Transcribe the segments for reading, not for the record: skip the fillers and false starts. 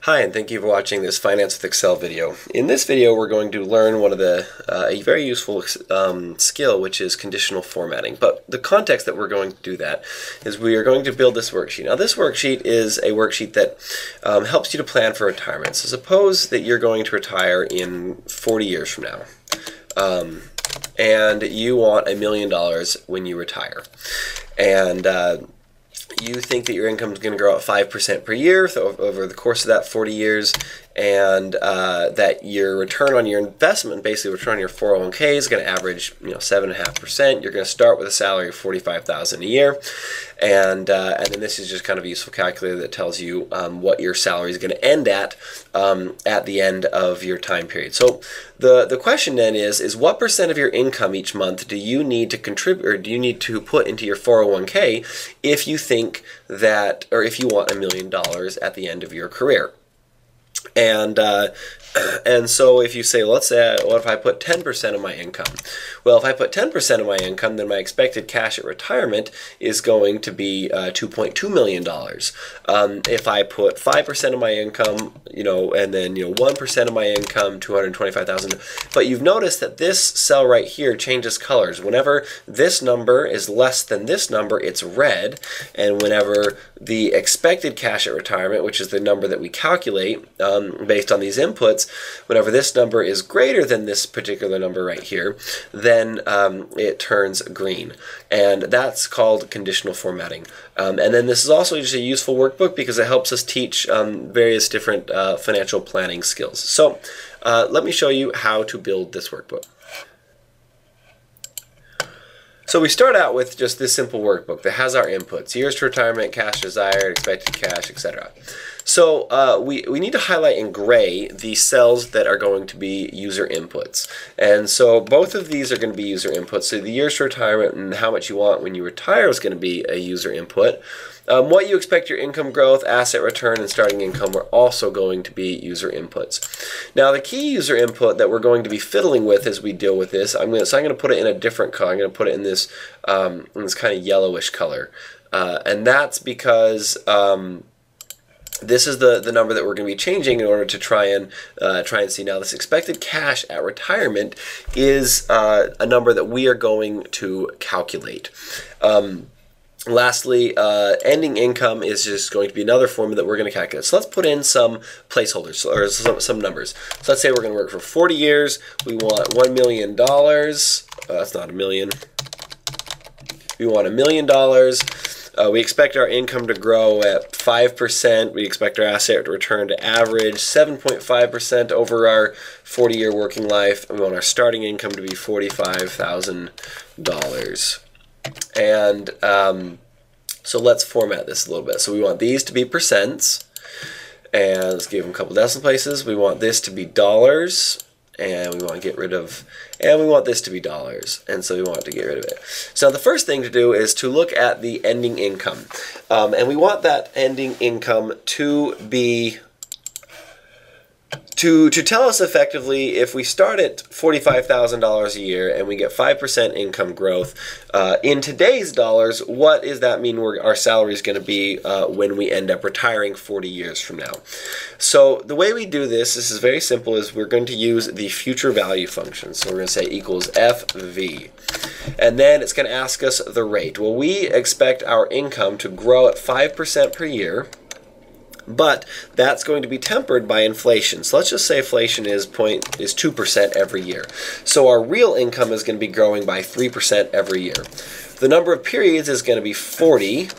Hi, and thank you for watching this Finance with Excel video. In this video, we're going to learn one of the a very useful skill, which is conditional formatting. But the context that we're going to do that is we are going to build this worksheet. Now, this worksheet is a worksheet that helps you to plan for retirement. So suppose that you're going to retire in 40 years from now, and you want $1 million when you retire. And you think that your income is going to grow at 5% per year over the course of that 40 years, and that your return on your investment, basically return on your 401k, is going to average 7.5%. You're going to start with a salary of $45,000 a year, and then this is just kind of a useful calculator that tells you what your salary is going to end at the end of your time period. So the question then is what percent of your income each month do you need to contribute, or do you need to put into your 401k if you think that, or if you want $1 million at the end of your career? And so if you say, let's say, what if I put 10% of my income? Well, if I put 10% of my income, then my expected cash at retirement is going to be $2.2 million. If I put 5% of my income, and then 1% of my income, $225,000. But you've noticed that this cell right here changes colors. Whenever this number is less than this number, it's red, and whenever the expected cash at retirement, which is the number that we calculate based on these inputs, whenever this number is greater than this particular number right here, then it turns green. And that's called conditional formatting. And then this is also just a useful workbook because it helps us teach various different financial planning skills. So let me show you how to build this workbook. So we start out with just this simple workbook that has our inputs: years to retirement, cash desired, expected cash, etc. So we need to highlight in gray the cells that are going to be user inputs. And so both of these are going to be user inputs. So the years to retirement and how much you want when you retire is going to be a user input. What you expect your income growth, asset return, and starting income are also going to be user inputs. Now, the key user input that we're going to be fiddling with as we deal with this, I'm going to put it in a different color. I'm going to put it in this kind of yellowish color, and that's because this is the number that we're going to be changing in order to try and see. Now, this expected cash at retirement is a number that we are going to calculate. Lastly, ending income is just going to be another formula that we're going to calculate. So let's put in some placeholders, or some numbers. So let's say we're going to work for 40 years. We want $1 million. That's not a million. We want $1 million. We expect our income to grow at 5%. We expect our asset return to average 7.5% over our 40-year working life. And we want our starting income to be $45,000. And so let's format this a little bit. So we want these to be percents, and let's give them a couple decimal places. We want this to be dollars, and we want to get rid of, and we want this to be dollars, and so we want to get rid of it. So the first thing to do is to look at the ending income, and we want that ending income to be to tell us effectively, if we start at $45,000 a year and we get 5% income growth, in today's dollars, what does that mean our salary is going to be when we end up retiring 40 years from now? So the way we do this is very simple, is we're going to use the future value function. So we're going to say equals FV. And then it's going to ask us the rate. Well, we expect our income to grow at 5% per year, but that's going to be tempered by inflation. So let's just say inflation is 2% every year. So our real income is going to be growing by 3% every year. The number of periods is going to be 40.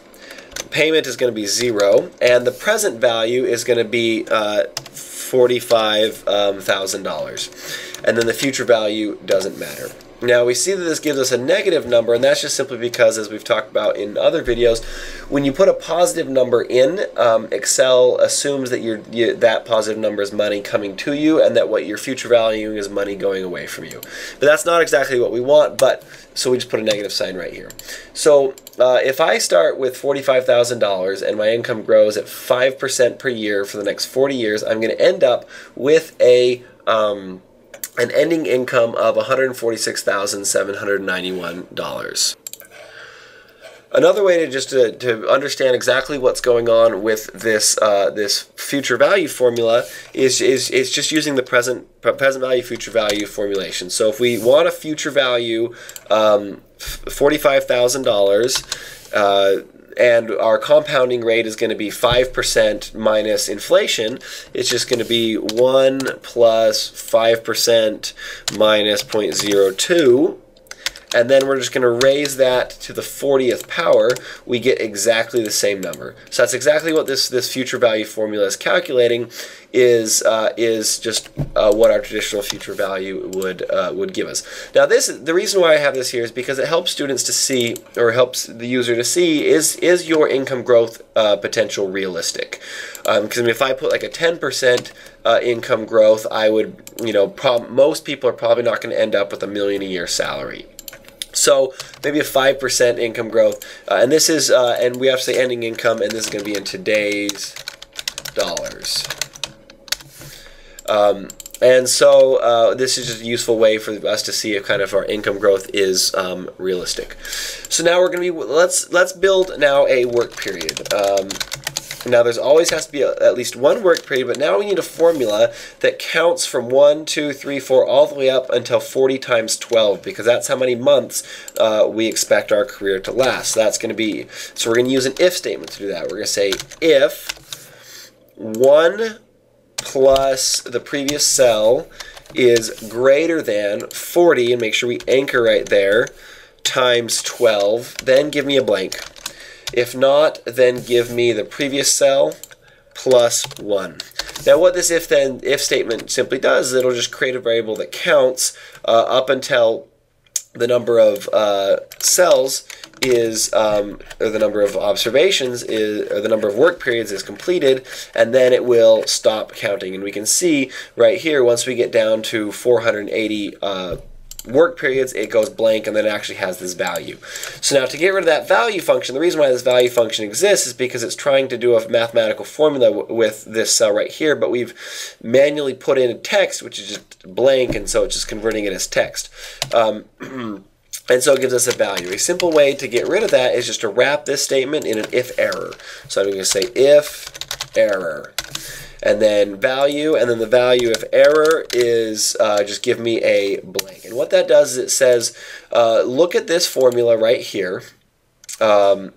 Payment is going to be 0, and the present value is going to be $45,000. And then the future value doesn't matter. Now, we see that this gives us a negative number, and that's just simply because, as we've talked about in other videos, when you put a positive number in, Excel assumes that that positive number is money coming to you, and that what your future value is money going away from you. But that's not exactly what we want, so we just put a negative sign right here. So if I start with $45,000 and my income grows at 5% per year for the next 40 years, I'm going to end up with an ending income of $146,791. Another way to understand exactly what's going on with this this future value formula is just using the present value future value formulation. So if we want a future value $45,000 and our compounding rate is going to be 5% minus inflation, it's just going to be 1 plus 5% minus 0.02. And then we're just going to raise that to the 40th power. We get exactly the same number. So that's exactly what this future value formula is calculating. Is just what our traditional future value would give us. Now the reason why I have this here is because it helps students to see, or helps the user to see, is your income growth potential realistic? Because if I put like a 10% income growth, I would, most people are probably not going to end up with $1 million a year salary. So maybe a 5% income growth, and this is, and we have to say ending income, and this is going to be in today's dollars. And so this is just a useful way for us to see if kind of our income growth is realistic. So now we're going to be, let's build now a work period. Now there's always has to be at least one work period, but now we need a formula that counts from 1, 2, 3, 4 all the way up until 40 times 12, because that's how many months we expect our career to last. So that's going to be, so we're going to use an if statement to do that. We're going to say if 1 plus the previous cell is greater than 40, and make sure we anchor right there, times 12, then give me a blank. If not, then give me the previous cell plus 1. Now what this if statement simply does is it'll just create a variable that counts up until the number of cells is, or the number of observations is, or the number of work periods is completed, and then it will stop counting. And we can see right here, once we get down to 480 work periods, it goes blank, and then it actually has this value. So now to get rid of that value function, the reason why this value function exists is because it's trying to do a mathematical formula with this cell right here, but we've manually put in a text which is just blank, and so it's just converting it as text. And so it gives us a value. A simple way to get rid of that is just to wrap this statement in an if error. So I'm going to say if error, and then value, and then the value of error is just give me a blank. And what that does is it says, look at this formula right here, or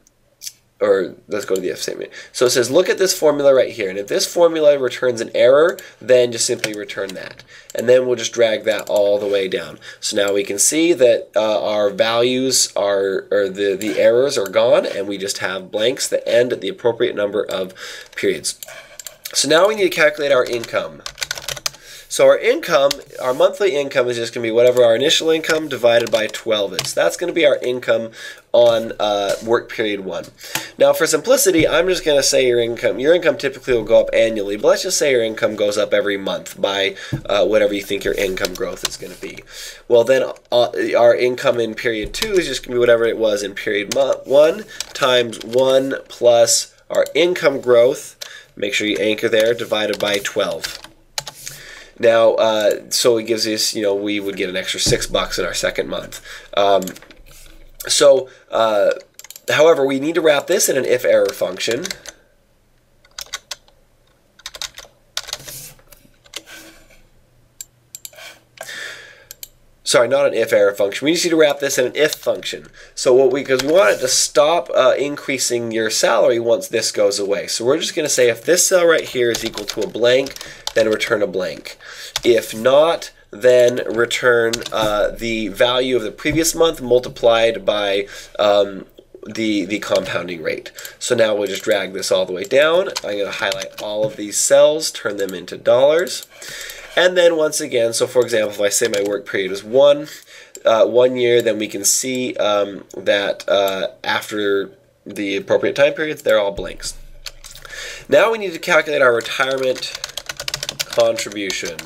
let's go to the if statement. So it says, look at this formula right here, and if this formula returns an error, then just simply return that. And then we'll just drag that all the way down. So now we can see that our values are, or the errors are gone, and we just have blanks that end at the appropriate number of periods. So now we need to calculate our income. So our income, our monthly income is just going to be whatever our initial income divided by 12 is. That's going to be our income on work period 1. Now for simplicity, I'm just going to say your income typically will go up annually, but let's just say your income goes up every month by whatever you think your income growth is going to be. Well then our income in period 2 is just going to be whatever it was in period 1 times 1 plus our income growth, make sure you anchor there, divided by 12. Now, so it gives us, we would get an extra $6 in our second month. However, we need to wrap this in an if error function. Sorry, not an if error function. We just need to wrap this in an if function. So because we want it to stop increasing your salary once this goes away. So we're just going to say if this cell right here is equal to a blank, then return a blank. If not, then return the value of the previous month multiplied by the compounding rate. So now we'll just drag this all the way down. I'm going to highlight all of these cells, turn them into dollars. And then once again, so for example, if I say my work period is 1 year, then we can see that after the appropriate time periods, they're all blanks. Now we need to calculate our retirement contribution.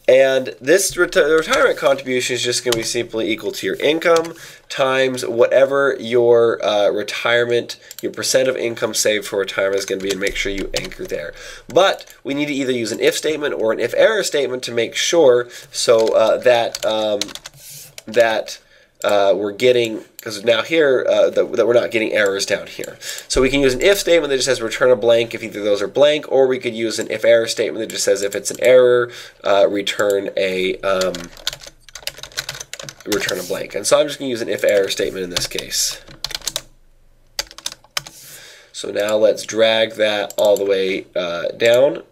And this retirement contribution is just going to be simply equal to your income times whatever your retirement, your percent of income saved for retirement is going to be, and make sure you anchor there. But we need to either use an if statement or an if error statement to make sure so we're getting, because now here that we're not getting errors down here. So we can use an if statement that just says return a blank if either of those are blank, or we could use an if error statement that just says if it's an error, return a blank. And so I'm just going to use an if error statement in this case. So now let's drag that all the way down.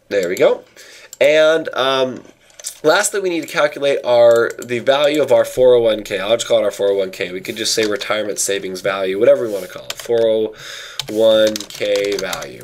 There we go. And lastly, we need to calculate the value of our 401k. I'll just call it our 401k. We could just say retirement savings value, whatever we want to call it, 401k value.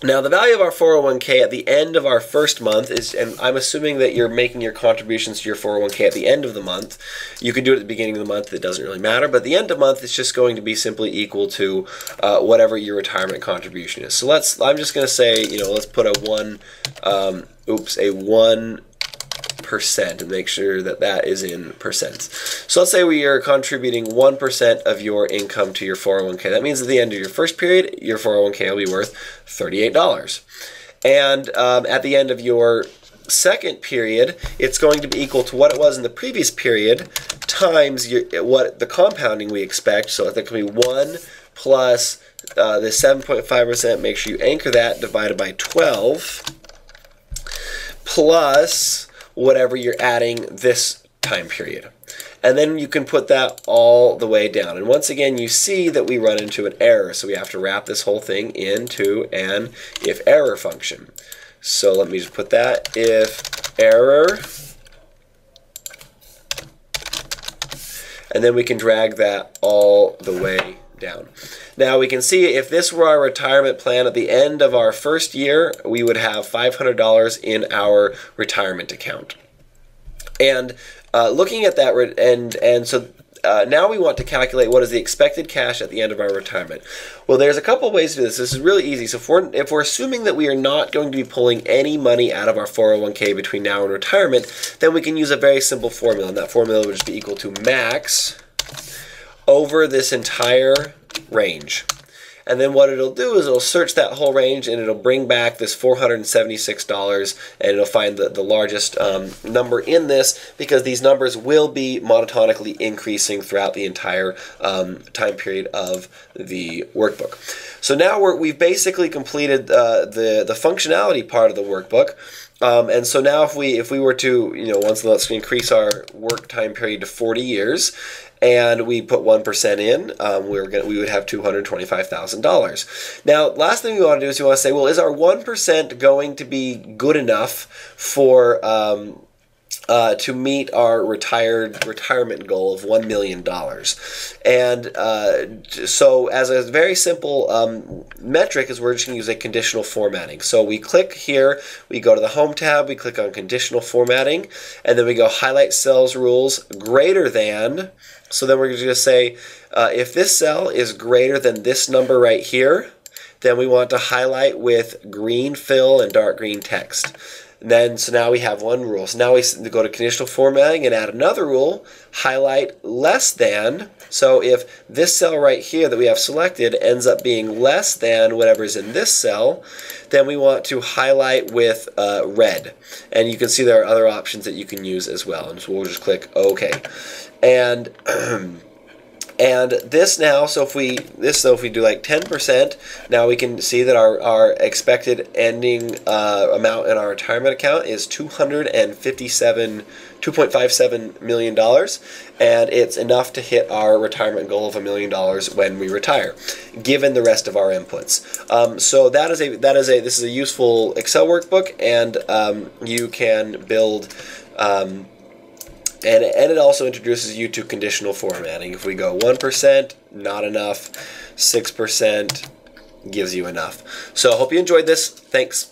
Now, the value of our 401k at the end of our first month is, and I'm assuming that you're making your contributions to your 401k at the end of the month. You could do it at the beginning of the month. It doesn't really matter. But at the end of the month, it's just going to be simply equal to whatever your retirement contribution is. So I'm just going to say, let's put a 1% and make sure that that is in percents. So let's say we are contributing 1% of your income to your 401k. That means at the end of your first period, your 401k will be worth $38. And at the end of your second period, it's going to be equal to what it was in the previous period times what the compounding we expect. So that can be 1 plus the 7.5%. Make sure you anchor that, divided by 12, plus whatever you're adding this time period. And then you can put that all the way down. And once again, you see that we run into an error. So we have to wrap this whole thing into an if error function. So let me just put that if error. And then we can drag that all the way down. Now we can see if this were our retirement plan at the end of our first year, we would have $500 in our retirement account. And looking at that, so now we want to calculate what is the expected cash at the end of our retirement. Well, there's a couple ways to do this. This is really easy. So if we're assuming that we are not going to be pulling any money out of our 401k between now and retirement, then we can use a very simple formula. And that formula would just be equal to max over this entire range. And then what it'll do is it'll search that whole range and it'll bring back this $476 and it'll find the largest number in this, because these numbers will be monotonically increasing throughout the entire time period of the workbook. So now we've basically completed the functionality part of the workbook. And so now if we were to, let's increase our work time period to 40 years, and we put 1% in, we would have $225,000. Now, last thing we want to do is we want to say, well, is our 1% going to be good enough for to meet our retirement goal of $1 million? And so as a very simple metric is we're just going to use a conditional formatting. So we click here, we go to the Home tab, we click on Conditional Formatting, and then we go Highlight Cells Rules greater than. So then we're going to say if this cell is greater than this number right here, then we want to highlight with green fill and dark green text. And then, so now we have one rule. So now we go to Conditional Formatting and add another rule, highlight less than. So if this cell right here that we have selected ends up being less than whatever's in this cell, then we want to highlight with red. And you can see there are other options that you can use as well. And so we'll just click OK. And and this now, so if we do like 10%, now we can see that our expected ending amount in our retirement account is $257 million, and it's enough to hit our retirement goal of $1 million when we retire, given the rest of our inputs. So this is a useful Excel workbook, and you can build. And it also introduces you to conditional formatting. If we go 1%, not enough, 6% gives you enough. So I hope you enjoyed this. Thanks.